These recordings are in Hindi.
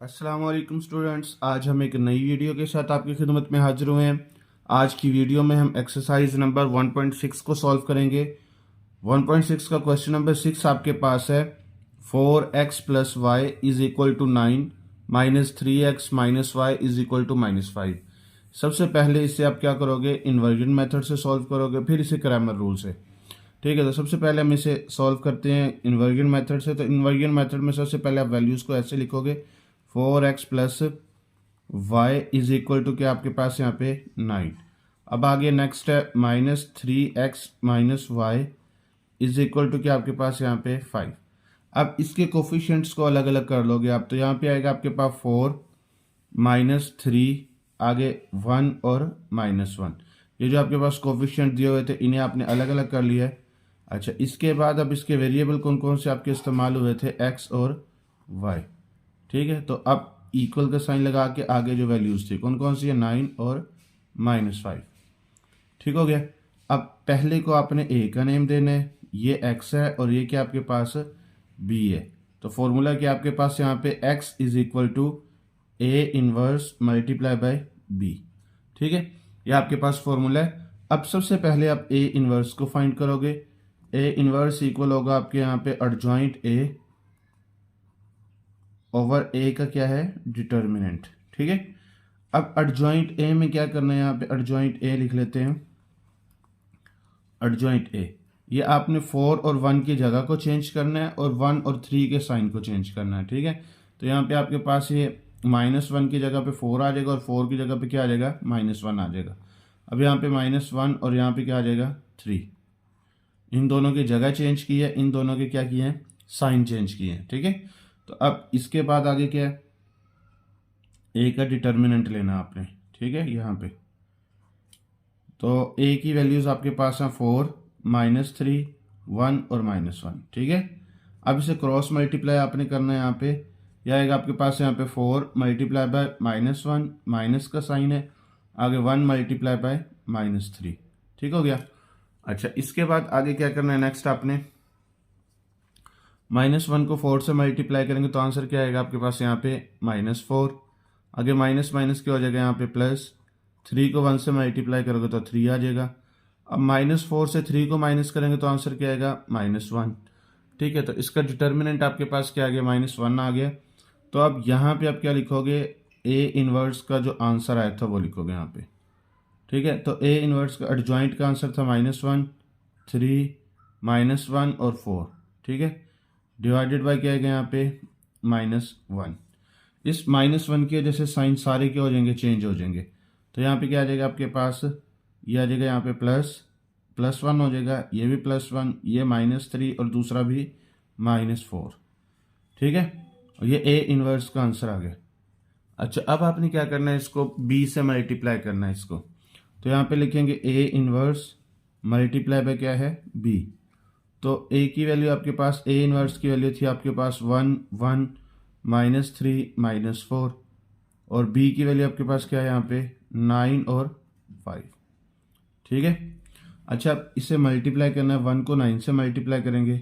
अस्सलाम वालेकुम स्टूडेंट्स, आज हम एक नई वीडियो के साथ आपकी खिदमत में हाजिर हुए हैं। आज की वीडियो में हम एक्सरसाइज नंबर 1.6 को सॉल्व करेंगे। 1.6 का क्वेश्चन नंबर 6 आपके पास है। 4x plus Y is equal to 9 minus 3x minus Y is equal to -5। सबसे पहले इसे आप क्या करोगे, इन्वर्जन मेथड से सॉल्व करोगे, फिर इसे क्रैमर रूल से। ठीक है, तो सबसे पहले हम इसे सॉल्व करते हैं इन्वर्जन मेथड से। तो इन्वर्जन मेथड में सबसे पहले आप वैल्यूज़ को ऐसे लिखोगे, 4x plus Y is equal to क्या आपके पास यहाँ पे 9। अब आगे नेक्स्ट है -3x minus Y is equal to क्या आपके पास यहाँ पे 5। अब इसके कोफिशिएंट्स को अलग अलग कर लोगे आप, तो यहाँ पे आएगा आपके पास 4 -3 आगे 1 और -1। ये जो आपके पास कोफिशिएंट दिए हुए थे इन्हें आपने अलग अलग कर लिया है। अच्छा, इसके बाद अब इसके वेरिएबल कौन कौन से आपके इस्तेमाल हुए थे, x और y। ठीक है, तो अब इक्वल का साइन लगा के आगे जो वैल्यूज थी कौन कौन सी है, 9 और -5। ठीक हो गया। अब पहले को आपने a का नेम देना है, ये x है और ये क्या आपके पास b है। तो फॉर्मूला क्या आपके पास यहाँ पे x is equal to a inverse multiply by b। ठीक है, ये आपके पास फॉर्मूला है। अब सबसे पहले आप a इनवर्स को फाइंड करोगे। a इनवर्स इक्वल होगा आपके यहाँ पे एडजॉइंट a ओवर ए का क्या है, डिटर्मिनेंट। ठीक है, अब एडजॉइंट ए में क्या करना है, यहाँ पे एडजॉइंट ए लिख लेते हैं। एडजॉइंट ए, ये आपने 4 और 1 की जगह को चेंज करना है और 1 और 3 के साइन को चेंज करना है। ठीक है, तो यहाँ पे आपके पास ये -1 की जगह पे 4 आ जाएगा और 4 की जगह पे क्या आ जाएगा, -1 आ जाएगा। अब यहाँ पे -1 और यहाँ पे क्या आ जाएगा 3। इन दोनों की जगह चेंज की है, इन दोनों के क्या किए हैं, साइन चेंज किए हैं। ठीक है, तो अब इसके बाद आगे क्या है, ए का डिटर्मिनेंट लेना आपने। ठीक है, यहाँ पे तो ए की वैल्यूज आपके पास हैं 4 -3 1 और -1। ठीक है, अब इसे क्रॉस मल्टीप्लाई आपने करना है। यहाँ पे यह आएगा आपके पास यहाँ पे 4 मल्टीप्लाई बाय -1, माइनस का साइन है, आगे 1 मल्टीप्लाई बाय -3। ठीक हो गया। अच्छा, इसके बाद आगे क्या करना है, नेक्स्ट आपने -1 को 4 से मल्टीप्लाई करेंगे तो आंसर क्या आएगा आपके पास यहाँ पे -4। आगे माइनस माइनस क्या हो जाएगा यहाँ पे प्लस, 3 को 1 से मल्टीप्लाई करोगे तो 3 आ जाएगा। अब -4 से 3 को माइनस करेंगे तो आंसर क्या आएगा, -1। ठीक है, तो इसका डिटर्मिनेंट आपके पास क्या आ गया, -1 आ गया। तो अब यहाँ पे आप क्या लिखोगे, ए इनवर्स का जो आंसर आया था वो लिखोगे यहाँ पे। ठीक है, तो ए इनवर्स का एडजॉइंट का आंसर था -1 3 -1 और 4। ठीक है, डिवाइडेड बाय क्या है यहाँ पे -1। इस -1 की वजह से साइन सारे क्या हो जाएंगे, चेंज हो जाएंगे। तो यहाँ पे क्या आ जाएगा आपके पास, ये आ जाएगा यहाँ पे +1 हो जाएगा, ये भी +1, ये -3 और दूसरा भी -4। ठीक है, और ये ए इनवर्स का आंसर आ गया। अच्छा, अब आपने क्या करना है, इसको बी से मल्टीप्लाई करना है इसको। तो यहाँ पे लिखेंगे ए इनवर्स मल्टीप्लाई बाय क्या है, बी। तो ए की वैल्यू आपके पास, ए इनवर्स की वैल्यू थी आपके पास 1 1 -3 -4 और बी की वैल्यू आपके पास क्या है यहाँ पे 9 और 5। ठीक है, अच्छा अब इसे मल्टीप्लाई करना है, 1 को 9 से मल्टीप्लाई करेंगे,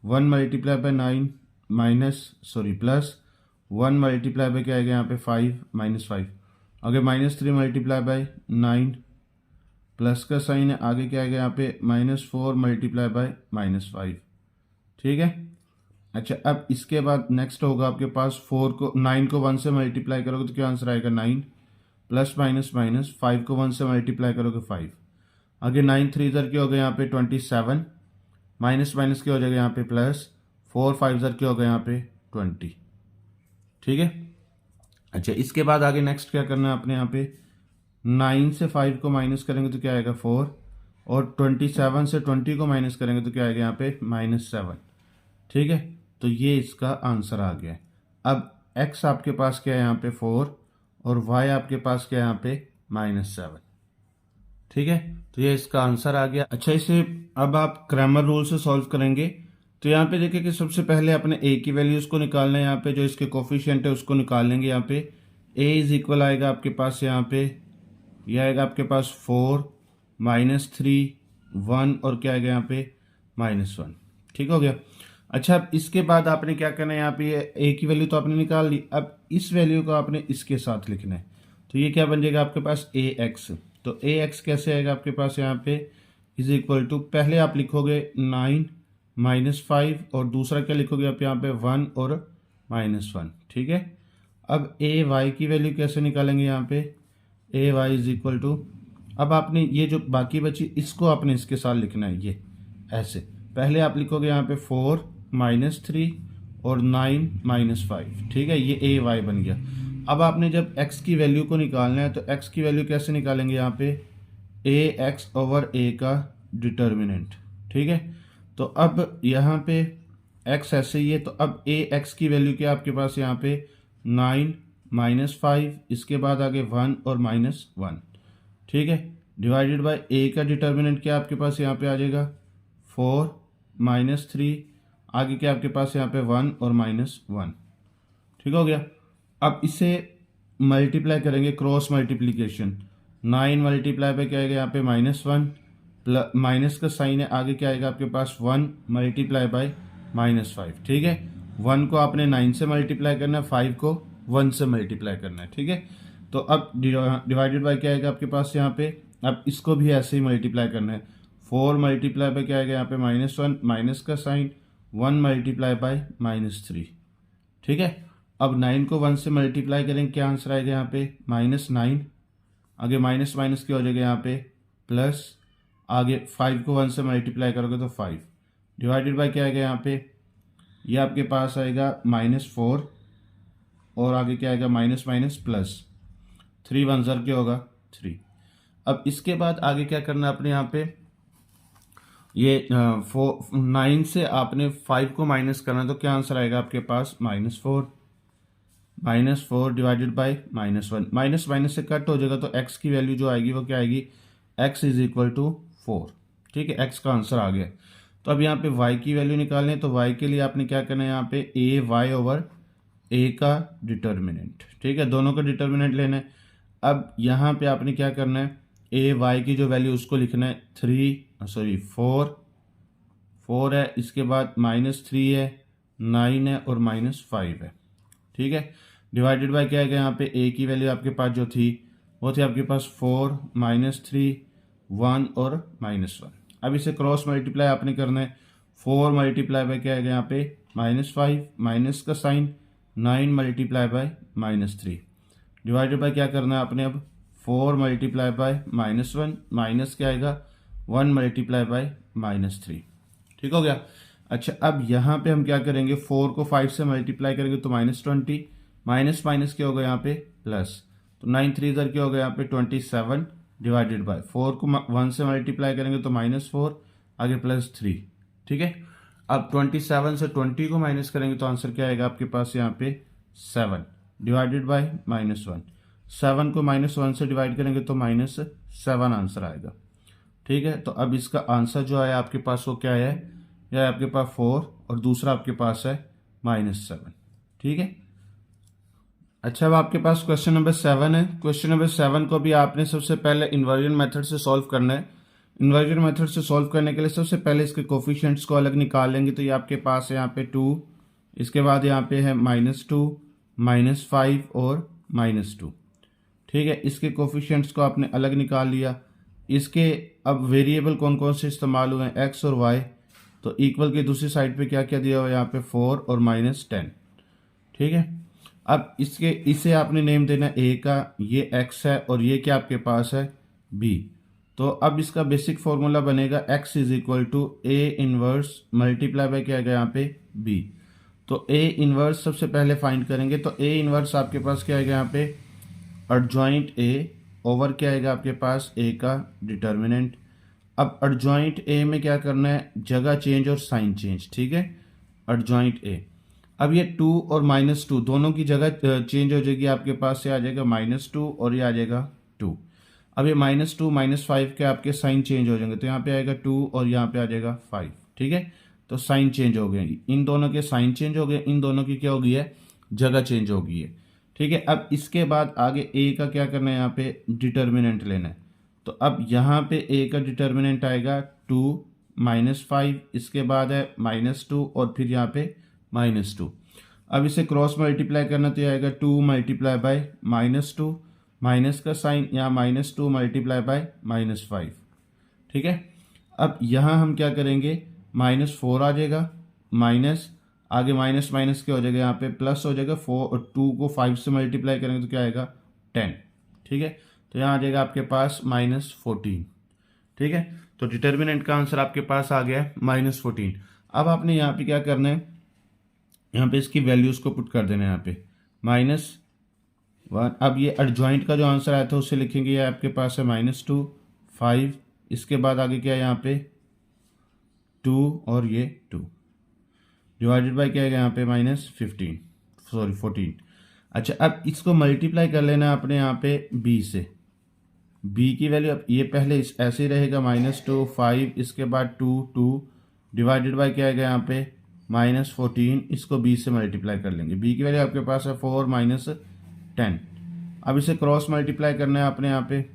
1 multiply by 9 plus 1 multiply by क्या आएगा यहाँ पे 5 -5। आगे -3 मल्टीप्लाई बाय 9 प्लस का साइन है, आगे क्या आएगा यहाँ पे -4 मल्टीप्लाई बाय -5। ठीक है, अच्छा अब इसके बाद नेक्स्ट होगा आपके पास 9 को 1 से मल्टीप्लाई करोगे तो क्या आंसर आएगा 9 प्लस माइनस माइनस 5 को 1 से मल्टीप्लाई करोगे 5। आगे 9 3 इधर के हो गए यहाँ पे 27, माइनस माइनस के हो जाएगा यहाँ पे प्लस, 4 5 इधर के हो गए यहाँ पे 20। ठीक है, अच्छा इसके बाद आगे नेक्स्ट क्या करना है अपने, यहाँ पे 9 से 5 को माइनस करेंगे तो क्या आएगा 4 और 27 से 20 को माइनस करेंगे तो क्या आएगा यहाँ पे -7। ठीक है, तो ये इसका आंसर आ गया। अब x आपके पास क्या है यहाँ पे 4 और y आपके पास क्या है यहाँ पे -7। ठीक है, तो ये इसका आंसर आ गया। अच्छा, इसे अब आप क्रैमर रूल से सॉल्व करेंगे। तो यहाँ पे देखिए कि सबसे पहले अपने a की वैल्यूज को निकालना है, यहाँ पे जो इसके कोफिशिएंट है उसको निकाल लेंगे। यहाँ पे a इज इक्वल आएगा आपके पास यहाँ पे, यह आएगा आपके पास 4 -3 1 और क्या आएगा यहाँ पे -1। ठीक हो गया। अच्छा, अब इसके बाद आपने क्या करना है, यहाँ पे ये ए की वैल्यू तो आपने निकाल ली, अब इस वैल्यू को आपने इसके साथ लिखना है। तो ये क्या बन जाएगा आपके पास ए एक्स। तो ए एक्स कैसे आएगा आपके पास यहाँ पे, इज इक्वल टू, पहले आप लिखोगे 9 -5 और दूसरा क्या लिखोगे आप यहाँ पे 1 और -1। ठीक है, अब ए वाई की वैल्यू कैसे निकालेंगे यहाँ पे, ए वाई इज इक्वल टू, अब आपने ये जो बाकी बची इसको आपने इसके साथ लिखना है, ये ऐसे। पहले आप लिखोगे यहाँ पे 4 -3 और 9 -5। ठीक है, ये ए वाई बन गया। अब आपने जब x की वैल्यू को निकालना है तो x की वैल्यू कैसे निकालेंगे यहाँ पे, ए एक्स ओवर ए का डिटर्मिनेंट। ठीक है, तो अब यहाँ पे x ऐसे ही है, तो अब ए एक्स की वैल्यू क्या आपके पास यहाँ पे 9 -5, इसके बाद आगे 1 और -1। ठीक है, डिवाइडेड बाय ए का डिटर्मिनेंट क्या आपके पास यहाँ पे आ जाएगा 4 -3, आगे क्या आपके पास यहाँ पे 1 और -1। ठीक हो गया। अब इसे मल्टीप्लाई करेंगे, क्रॉस मल्टीप्लीकेशन। 9 मल्टीप्लाई पे क्या आएगा यहाँ पे -1, प्लस माइनस का साइन है, आगे क्या आएगा आपके पास 1 मल्टीप्लाई बाय -5। ठीक है, 1 को आपने 9 से मल्टीप्लाई करना है, 5 को 1 से मल्टीप्लाई करना है। ठीक है, तो अब डिवाइडेड बाय क्या आएगा आपके पास यहाँ पे, अब इसको भी ऐसे ही मल्टीप्लाई करना है। 4 मल्टीप्लाई बाय क्या आएगा यहाँ पे -1, माइनस का साइन, 1 मल्टीप्लाई बाय -3। ठीक है, अब 9 को 1 से मल्टीप्लाई करेंगे, क्या आंसर आएगा यहाँ पे -9, आगे माइनस माइनस क्या हो जाएगा यहाँ पे प्लस, आगे 5 को 1 से मल्टीप्लाई करोगे तो 5, डिवाइडेड बाय क्या आएगा यहाँ पे, ये आपके पास आएगा -4 और आगे क्या आएगा माइनस माइनस प्लस, 3 1 ज़र क्या होगा 3। अब इसके बाद आगे क्या करना है आपने यहाँ पे, ये 9 से आपने 5 को माइनस करना, तो क्या आंसर आएगा आपके पास -4 डिवाइडेड बाय -1, माइनस माइनस से कट हो जाएगा, तो x की वैल्यू जो आएगी वो क्या आएगी, x इज इक्वल टू 4। ठीक है, x का आंसर आ गया। तो अब यहाँ पे y की वैल्यू निकालनी है, तो y के लिए आपने क्या करना है यहाँ पे ए वाई ओवर ए का डिटर्मिनेंट। ठीक है, दोनों का डिटर्मिनेंट लेना है। अब यहाँ पे आपने क्या करना है, ए वाई की जो वैल्यू उसको लिखना है 4 है, इसके बाद -3 है, 9 है और -5 है। ठीक है, डिवाइडेड बाय क्या आएगा यहाँ पे, ए की वैल्यू आपके पास जो थी वो थी आपके पास 4 -3 1 और -1। अब इसे क्रॉस मल्टीप्लाई आपने करना है, 4 मल्टीप्लाई बाय क्या आएगा यहाँ पे -5, माइनस का sign, 9 multiply by -3, divided by क्या करना है आपने, अब 4 मल्टीप्लाई बाय -1, माइनस क्या आएगा 1 मल्टीप्लाई बाय -3। ठीक हो गया। अच्छा, अब यहाँ पे हम क्या करेंगे, 4 को 5 से मल्टीप्लाई करेंगे तो -20, माइनस माइनस क्या होगा यहाँ पे प्लस, तो 9 3 ज़र क्या होगा यहाँ पे 27, डिवाइडेड बाय 4 को 1 से मल्टीप्लाई करेंगे तो -4, आगे +3। ठीक है, अब 27 से 20 को माइनस करेंगे तो आंसर क्या आएगा आपके पास यहाँ पे 7, डिवाइडेड बाय -1। 7 को -1 से डिवाइड करेंगे तो -7 आंसर आएगा। ठीक है, तो अब इसका आंसर जो आया आपके पास वो क्या है, यह आपके पास 4 और दूसरा आपके पास है -7। ठीक है, अच्छा, अब आपके पास क्वेश्चन नंबर 7 है। क्वेश्चन नंबर 7 को भी आपने सबसे पहले इन्वर्जन मेथड से सॉल्व करना है। इन्वर्जन मेथड से सॉल्व करने के लिए सबसे पहले इसके कोफिशिएंट्स को अलग निकाल लेंगे, तो ये आपके पास है यहाँ पे 2, इसके बाद यहाँ पे है -2 -5 और -2। ठीक है, इसके कोफिशिएंट्स को आपने अलग निकाल लिया। इसके अब वेरिएबल कौन कौन से इस्तेमाल हुए हैं, x और y, तो इक्वल की दूसरी साइड पे क्या क्या दिया हुआ है यहाँ पे 4 और -10। ठीक है, अब इसे आपने नेम देना a का, ये x है और ये क्या आपके पास है b। तो अब इसका बेसिक फॉर्मूला बनेगा x is equal to a inverse multiply by क्या आएगा यहाँ पे b। तो a इनवर्स सबसे पहले फाइंड करेंगे, तो a इनवर्स आपके पास क्या आएगा यहाँ पे एडजॉइंट a ओवर क्या आएगा आपके पास a का डिटर्मिनेंट। अब एडजॉइंट a में क्या करना है, जगह चेंज और साइन चेंज। ठीक है, एडजॉइंट a, अब ये 2 और -2 दोनों की जगह चेंज हो जाएगी, आपके पास से आ जाएगा -2 और ये आ जाएगा 2। अब ये -2 -5 के आपके साइन चेंज हो जाएंगे, तो यहाँ पे आएगा 2 और यहाँ पे आ जाएगा 5। ठीक है, तो साइन चेंज हो गए, इन दोनों के साइन चेंज हो गए, इन दोनों की क्या हो गई है, जगह चेंज हो गई है। ठीक है, अब इसके बाद आगे a का क्या करना है, यहाँ पे डिटर्मिनेंट लेना है। तो अब यहाँ पे a का डिटर्मिनेंट आएगा 2 -5, इसके बाद है -2 और फिर यहाँ पे -2। अब इसे क्रॉस मल्टीप्लाई करना तो ये आएगा 2 मल्टीप्लाई बाय -2, माइनस का साइन यहाँ -2 मल्टीप्लाई बाय -5। ठीक है, अब यहाँ हम क्या करेंगे, -4 आ जाएगा, माइनस आगे माइनस माइनस क्या हो जाएगा, यहाँ पे प्लस हो जाएगा। 2 को 5 से मल्टीप्लाई करेंगे तो क्या आएगा 10। ठीक है, तो यहाँ आ जाएगा आपके पास -14। ठीक है, तो डिटर्मिनेंट का आंसर आपके पास आ गया है -14। अब आपने यहाँ पे क्या करना है, यहाँ पे इसकी वैल्यूज को पुट कर देना है यहाँ पे -1। अब ये एडजॉइंट का जो आंसर आया था उससे लिखेंगे, ये आपके पास है -2 5, इसके बाद आगे क्या है यहाँ पे 2 और ये 2 डिवाइडेड बाय क्या है यहाँ पे -14। अच्छा, अब इसको मल्टीप्लाई कर लेना है अपने यहाँ पे b से। b की वैल्यू अब ये पहले ऐसे ही रहेगा -2 5, इसके बाद 2 2 डिवाइडेड बाय क्या आएगा यहाँ पे -14, इसको b से मल्टीप्लाई कर लेंगे। b की वैल्यू आपके पास है 4 -10। अब इसे क्रॉस मल्टीप्लाई करना है अपने यहाँ पे,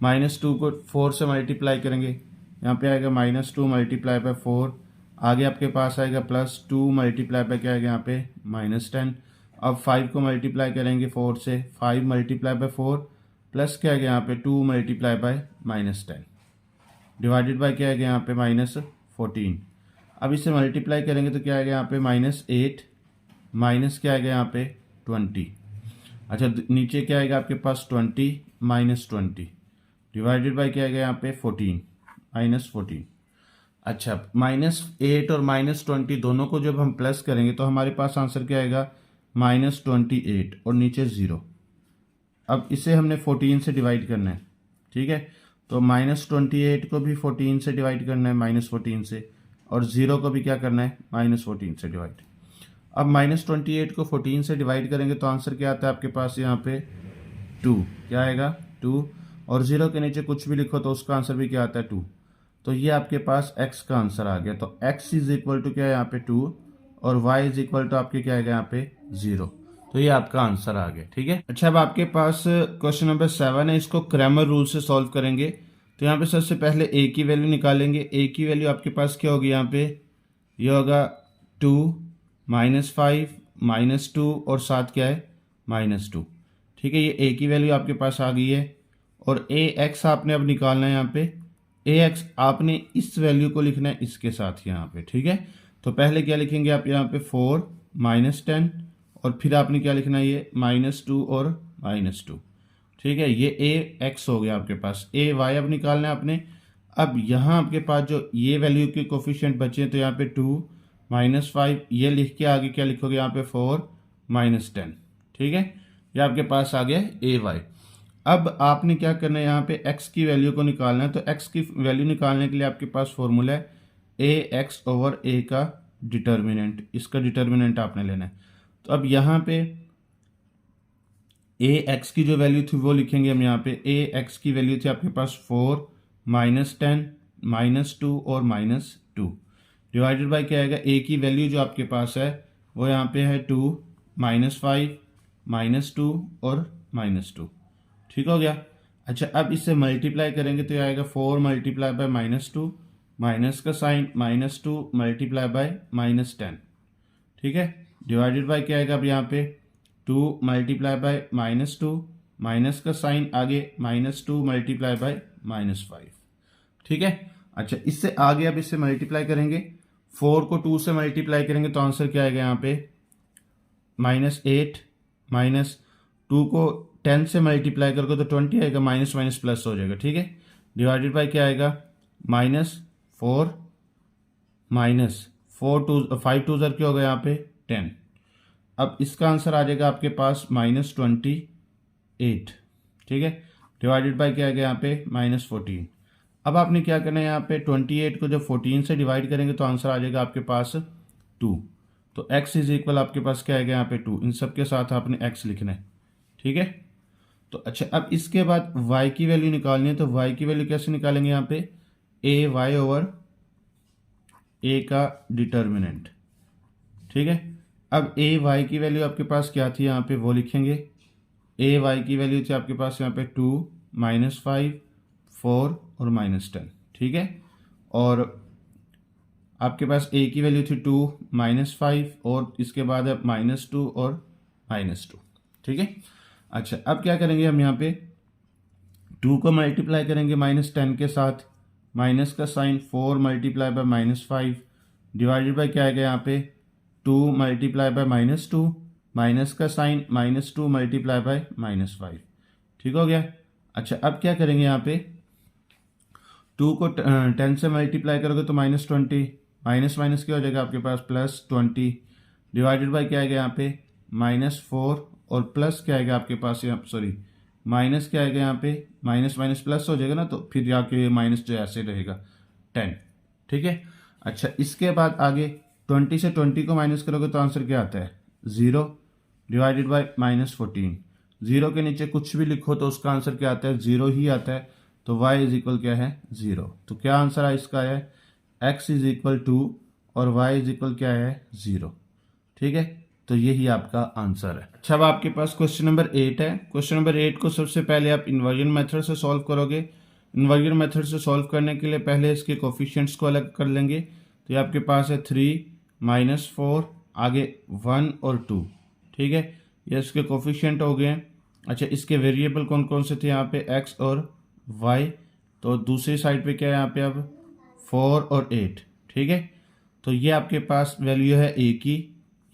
-2 को 4 से मल्टीप्लाई करेंगे, यहाँ पे आएगा -2 मल्टीप्लाई बाय 4, आगे आपके पास आएगा +2 मल्टीप्लाई बाय क्या आएगा यहाँ पे -10। अब 5 को मल्टीप्लाई करेंगे 4 से, 5 मल्टीप्लाई बाय 4 प्लस क्या आएगा यहाँ पे 2 मल्टीप्लाई बाय -10 डिवाइडेड बाय क्या आएगा यहाँ पे -14। अब इसे मल्टीप्लाई करेंगे तो क्या आएगा यहाँ पे -8 माइनस क्या आएगा यहाँ पे 20। अच्छा, नीचे क्या आएगा आपके पास 20 -20 डिवाइडेड बाय क्या आएगा यहाँ पे 14 -14। अच्छा, -8 और -20 दोनों को जब हम प्लस करेंगे तो हमारे पास आंसर क्या आएगा -28 और नीचे 0। अब इसे हमने 14 से डिवाइड करना है। ठीक है, तो -28 को भी 14 से डिवाइड करना है, -14 से, और 0 को भी क्या करना है -14 से डिवाइड। अब -28 को 14 से डिवाइड करेंगे तो आंसर क्या आता है आपके पास यहाँ पे 2। क्या आएगा 2, और 0 के नीचे कुछ भी लिखो तो उसका आंसर भी क्या आता है 2। तो ये आपके पास x का आंसर आ गया। तो x इज इक्वल टू क्या है यहाँ पे 2 और y इज इक्वल टू आपके क्या आएगा यहाँ पे 0। तो ये आपका आंसर आ गया। ठीक है, अच्छा, अब आपके पास क्वेश्चन नंबर 7 है, इसको क्रैमर रूल से सॉल्व करेंगे। तो यहाँ पे सबसे पहले a की वैल्यू निकालेंगे। a की वैल्यू आपके पास क्या होगी यहाँ पे, ये होगा 2 -5 -2 और साथ क्या है -2। ठीक है, ये a की वैल्यू आपके पास आ गई है, और ax आपने अब निकालना है। यहाँ पे ax आपने इस वैल्यू को लिखना है इसके साथ यहाँ पे। ठीक है, तो पहले क्या लिखेंगे आप यहाँ पे 4 -10 और फिर आपने क्या लिखना है ये -2 और -2। ठीक है, ये ax हो गया आपके पास। ay अब निकालना है आपने। अब यहाँ आपके पास जो ये वैल्यू के कोफिशिएंट बचे तो यहाँ पे 2 -5, ये लिख के आगे क्या लिखोगे यहाँ पे 4 -10। ठीक है, ये आपके पास आ गया ay। अब आपने क्या करना है, यहाँ पे x की वैल्यू को निकालना है। तो x की वैल्यू निकालने के लिए आपके पास फॉर्मूला है ax/a का डिटर्मिनेंट, इसका डिटर्मिनेंट आपने लेना है। तो अब यहाँ पे ax की जो वैल्यू थी वो लिखेंगे हम यहाँ पे। ax की वैल्यू थी आपके पास 4 -10 -2 और -2 डिवाइडेड बाय क्या आएगा, a की वैल्यू जो आपके पास है वो यहाँ पे है 2 -5 -2 और -2। ठीक हो गया। अच्छा, अब इससे मल्टीप्लाई करेंगे तो ये आएगा 4 मल्टीप्लाई बाय -2, माइनस का साइन -2 मल्टीप्लाई बाय -10। ठीक है, डिवाइडेड बाय क्या आएगा अब यहाँ पे 2 मल्टीप्लाई बाय -2, माइनस का साइन आगे -2 मल्टीप्लाई बाय -5। ठीक है, अच्छा, इससे आगे अब इससे मल्टीप्लाई करेंगे। 4 को 2 से मल्टीप्लाई करेंगे तो आंसर क्या आएगा यहाँ पे -8, -2 को 10 से मल्टीप्लाई करोगे तो 20 आएगा, माइनस माइनस प्लस हो जाएगा। ठीक है, डिवाइडेड बाय क्या आएगा -4 -5 2 क्या होगा यहाँ पे 10। अब इसका आंसर आ जाएगा आपके पास -28। ठीक है, डिवाइडेड बाय क्या आएगा यहाँ पे -14। अब आपने क्या करना है, यहाँ पे 28 को जब 14 से डिवाइड करेंगे तो आंसर आ जाएगा आपके पास 2। तो x इज इक्वल आपके पास क्या आएगा यहाँ पे 2। इन सब के साथ आपने x लिखना है। ठीक है, तो अच्छा, अब इसके बाद y की वैल्यू निकालनी है। तो y की वैल्यू कैसे निकालेंगे, यहाँ पे a का डिटर्मिनेंट। ठीक है, अब ay की वैल्यू आपके पास क्या थी यहाँ पे वो लिखेंगे। ay की वैल्यू थी आपके पास यहाँ पे 2 -5 4 और -10। ठीक है, और आपके पास ए की वैल्यू थी 2 -5 और इसके बाद है -2 और -2। ठीक है। अच्छा, अब क्या करेंगे हम यहाँ पे 2 को मल्टीप्लाई करेंगे -10 के साथ, माइनस का sign 4 multiply by -5 divided by क्या आएगा यहाँ पे 2 मल्टीप्लाई बाय -2 माइनस का साइन -2 मल्टीप्लाई बाय -5। ठीक हो गया। अच्छा, अब क्या करेंगे यहाँ पे 2 को 10 से मल्टीप्लाई करोगे तो -20, माइनस माइनस क्या हो जाएगा आपके पास +20 डिवाइडेड बाय क्या आएगा यहाँ पे -4 और प्लस क्या आएगा आपके पास यहाँ, सॉरी माइनस क्या आएगा यहाँ पे माइनस माइनस प्लस हो जाएगा ना, तो फिर जाके माइनस जो ऐसे रहेगा 10। ठीक है। अच्छा, इसके बाद आगे 20 से 20 को माइनस करोगे तो आंसर क्या आता है 0 डिवाइडेड बाय -14। 0 के नीचे कुछ भी लिखो तो उसका आंसर क्या आता है 0 ही आता है, तो y इज इक्वल क्या है 0। तो क्या आंसर है इसका है x इज इक्वल 2 और y इज इक्वल क्या है 0। ठीक है, तो यही आपका आंसर है। अच्छा, अब आपके पास क्वेश्चन नंबर 8 है। क्वेश्चन नंबर 8 को सबसे पहले आप इन्वर्जन मेथड से सॉल्व करोगे। इन्वर्जन मेथड से सॉल्व करने के लिए पहले इसके कोफिशिएंट्स को अलग कर लेंगे। तो ये आपके पास है 3 -4 आगे 1 और 2। ठीक है, ये इसके कोफिशिएंट हो गए। अच्छा, इसके वेरिएबल कौन कौन से थे यहाँ पे x और y, तो दूसरी साइड पे क्या है यहाँ पे अब 4 और 8। ठीक है, तो ये आपके पास वैल्यू है a की,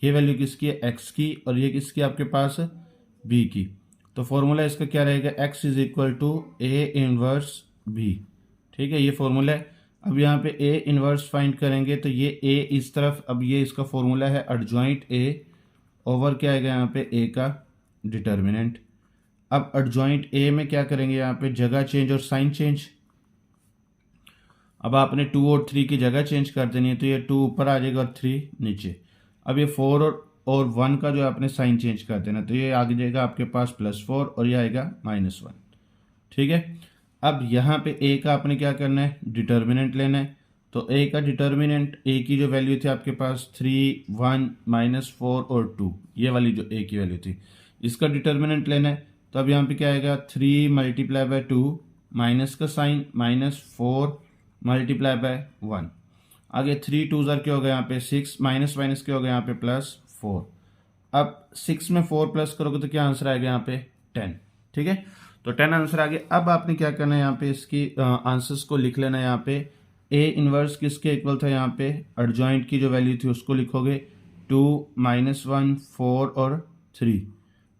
ये वैल्यू किसकी है x की, और ये किसकी आपके पास b की। तो फॉर्मूला इसका क्या रहेगा x is equal to a inverse b। ठीक है, ये फॉर्मूला है। अब यहाँ पे a इनवर्स फाइंड करेंगे तो ये a इस तरफ, अब ये इसका फॉर्मूला है एडजॉइंट a ओवर क्या आएगा यहाँ पे a का डिटर्मिनेंट। अब एडजॉइंट a में क्या करेंगे यहाँ पे जगह चेंज और साइन चेंज। अब आपने 2 और 3 की जगह चेंज कर देनी है, तो ये 2 ऊपर आ जाएगा और 3 नीचे। अब ये 4 और 1 का जो आपने साइन चेंज कर देना, तो ये आगे जाएगा आपके पास +4 और ये आएगा -1। ठीक है, अब यहाँ पे a का आपने क्या करना है डिटर्मिनेंट लेना है। तो a का डिटर्मिनेंट a की जो वैल्यू थी आपके पास 3, 1, -4 और 2, ये वाली जो a की वैल्यू थी, इसका डिटर्मिनेंट लेना है। तो अब यहाँ पे क्या आएगा 3 मल्टीप्लाई बाय 2 माइनस का साइन -4 मल्टीप्लाई बाय 1 आगे 3 2 क्या हो गया यहाँ पे 6 माइनस माइनस क्या हो गया यहाँ पे +4। अब 6 में 4 प्लस करोगे तो क्या आंसर आएगा यहाँ पे 10। ठीक है, तो 10 आंसर आ गया। अब आपने क्या करना है यहाँ पे इसकी आंसर्स को लिख लेना है। यहाँ पे a इनवर्स किसके इक्वल था, यहाँ पे एडजॉइंट की जो वैल्यू थी उसको लिखोगे 2 -1 4 और 3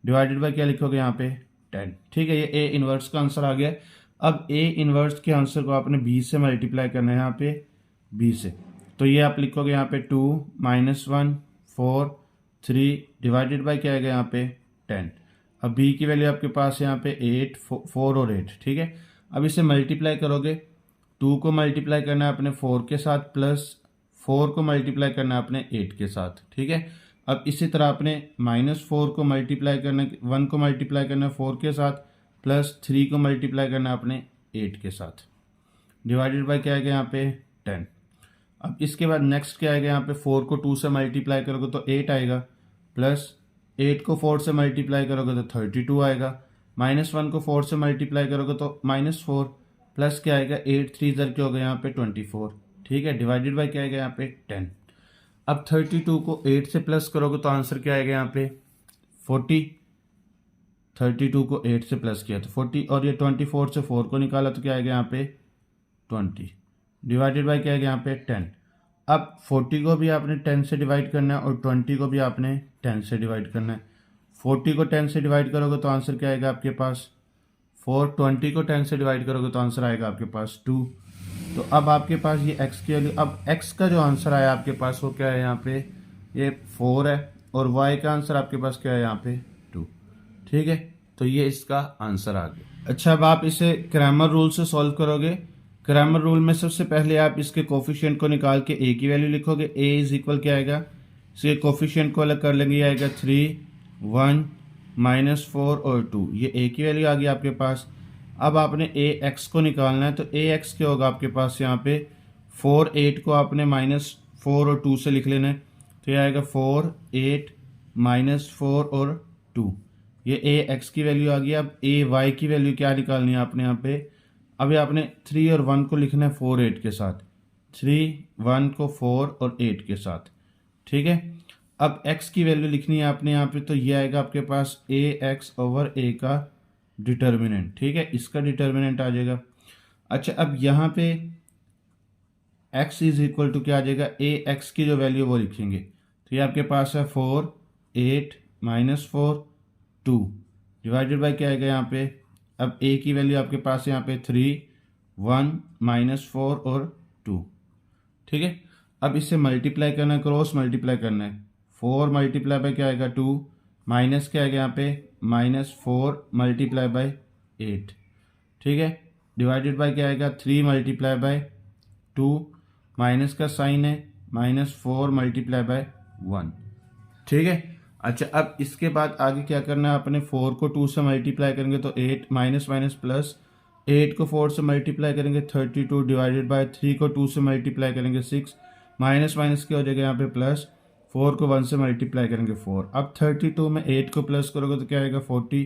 डिवाइडेड बाय क्या लिखोगे यहाँ पे 10। ठीक है, ये a इनवर्स का आंसर आ गया। अब a इनवर्स के आंसर को आपने b से मल्टीप्लाई करना है यहाँ पे b से, तो ये आप लिखोगे यहाँ पे 2 -1 4 3 डिवाइडेड बाय क्या आएगा यहाँ पे 10। अब b की वैल्यू आपके पास यहाँ पे 8 4 और 8। ठीक है, अब इसे मल्टीप्लाई करोगे, 2 को मल्टीप्लाई करना है अपने 4 के साथ प्लस 4 को मल्टीप्लाई करना है अपने 8 के साथ। ठीक है, अब इसी तरह आपने -4 को मल्टीप्लाई करना, 1 को मल्टीप्लाई करना है 4 के साथ प्लस 3 को मल्टीप्लाई करना है अपने 8 के साथ डिवाइडेड बाय क्या आएगा यहाँ पे 10। अब इसके बाद नेक्स्ट क्या आएगा यहाँ पे 4 को 2 से मल्टीप्लाई करोगे तो 8 आएगा, प्लस 8 को 4 से मल्टीप्लाई करोगे तो 32 आएगा, -1 को 4 से मल्टीप्लाई करोगे तो -4 प्लस क्या आएगा 8 3 क्या होगा यहाँ पे 24। ठीक है, डिवाइडेड बाय क्या आएगा यहाँ पे 10। अब 32 को 8 से प्लस करोगे तो आंसर क्या आएगा यहाँ पे 40। 32 को 8 से प्लस किया तो 40 और ये 24 से 4 को निकाला तो क्या आएगा यहाँ पे 20 डिवाइडेड बाय क्या आएगा यहाँ पे 10। अब 40 को भी आपने 10 से डिवाइड करना है और 20 को भी आपने 10 से डिवाइड करना है। 40 को 10 से डिवाइड करोगे तो आंसर क्या आएगा आपके पास 4, 20 को 10 से डिवाइड करोगे तो आंसर आएगा आपके पास 2। तो अब आपके पास ये x की वैल्यू, अब x का जो आंसर आया आपके पास वो क्या है यहाँ पे ये 4 है और y का आंसर आपके पास क्या है यहाँ पे 2। ठीक है, तो ये इसका आंसर आ गया। अच्छा, अब आप इसे क्रैमर रूल से सॉल्व करोगे। क्रैमर रूल में सबसे पहले आप इसके कोफिशिएंट को निकाल के a की वैल्यू लिखोगे। a इज इक्वल क्या आएगा, इसके कोफिशिएंट को अलग कर लेंगे, ये आएगा 3 1 -4 और 2, ये a की वैल्यू आ गई आपके पास। अब आपने ax को निकालना है, तो ax क्या होगा आपके पास यहाँ पे 4 8 को आपने -4 और 2 से लिख लेना है, तो ये आएगा 4 8 -4 और 2, ये ax की वैल्यू आ गई। अब ay की वैल्यू क्या निकालनी है आपने यहाँ पे, अभी आपने 3 और 1 को लिखना है 4 8 के साथ, 1 को 4 और 8 के साथ। ठीक है, अब x की वैल्यू लिखनी है आपने यहाँ पे, तो ये आएगा आपके पास ए एक्स ओवर ए का डिटर्मिनेंट। ठीक है, इसका डिटर्मिनेंट आ जाएगा। अच्छा, अब यहाँ पे x इज इक्वल टू क्या आ जाएगा, ए एक्स की जो वैल्यू वो लिखेंगे, तो ये आपके पास है 4 8 -4 2 डिवाइडेड बाय क्या आएगा यहाँ पे, अब a की वैल्यू आपके पास यहाँ पे 3 1 -4 और 2। ठीक है, अब इससे मल्टीप्लाई करना है, क्रॉस मल्टीप्लाई करना है। 4 मल्टीप्लाई बाय क्या आएगा 2, माइनस क्या आएगा यहाँ पे -4 मल्टीप्लाई बाय 8। ठीक है, डिवाइडेड बाय क्या आएगा 3 मल्टीप्लाई बाय 2, माइनस का साइन है -4 मल्टीप्लाई बाय 1। ठीक है, अच्छा अब इसके बाद आगे क्या करना है, अपने 4 को 2 से मल्टीप्लाई करेंगे तो 8 माइनस माइनस प्लस, 8 को 4 से मल्टीप्लाई करेंगे 32 डिवाइडेड बाय 3 को 2 से मल्टीप्लाई करेंगे 6, माइनस माइनस क्या हो जाएगा यहाँ पे प्लस, 4 को 1 से मल्टीप्लाई करेंगे 4। अब 32 में 8 को प्लस करोगे तो क्या आएगा 40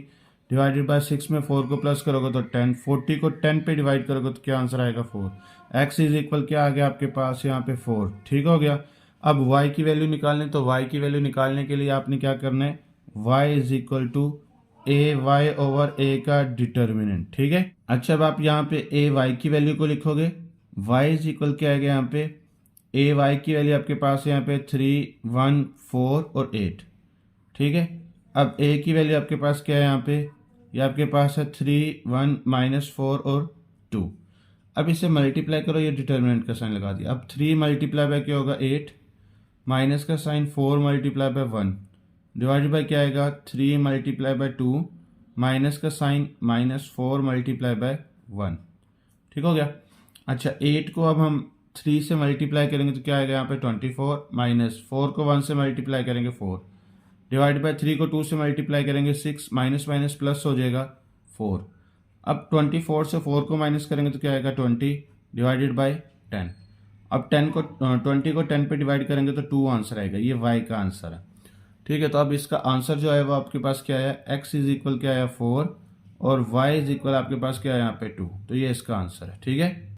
डिवाइडेड बाय 6 में 4 को प्लस करोगे तो 10, 40 को 10 पे डिवाइड करोगे तो क्या आंसर आएगा 4। x इज इक्वल क्या आ गया आपके पास यहाँ पे 4। ठीक हो गया। अब y की वैल्यू निकालनी, तो y की वैल्यू निकालने के लिए आपने क्या करना है, y is equal to a y over a का डिटर्मिनेंट। ठीक है, अच्छा अब आप यहाँ पे ए वाई की वैल्यू को लिखोगे, y इज इक्वल क्या है यहाँ पे, ए वाई की वैल्यू आपके पास यहाँ पे 3 1 4 और 8। ठीक है, अब a की वैल्यू आपके पास क्या है यहाँ पे, ये आपके पास है 3 1 -4 और 2। अब इसे मल्टीप्लाई करो, ये डिटर्मिनेंट का साइन लगा दिया। अब 3 मल्टीप्लाई बाय क्या होगा 8, माइनस का sign 4 multiply by 1 divided by क्या आएगा 3 मल्टीप्लाई बाय 2, माइनस का साइन -4 मल्टीप्लाई बाय 1। ठीक हो गया। अच्छा 8 को अब हम 3 से मल्टीप्लाई करेंगे तो क्या आएगा यहाँ पे 24, माइनस 4 को 1 से मल्टीप्लाई करेंगे 4 डिवाइड बाय 3 को 2 से मल्टीप्लाई करेंगे 6, माइनस माइनस प्लस हो जाएगा 4। अब 24 से 4 को माइनस करेंगे तो क्या आएगा 20 डिवाइडेड बाय 10। अब 20 को 10 पे डिवाइड करेंगे तो 2 आंसर आएगा, ये y का आंसर है। ठीक है, तो अब इसका आंसर जो है वो आपके पास क्या है, x इज इक्वल क्या है 4 और y इज इक्वल आपके पास क्या है यहाँ पे 2, तो ये इसका आंसर है। ठीक है।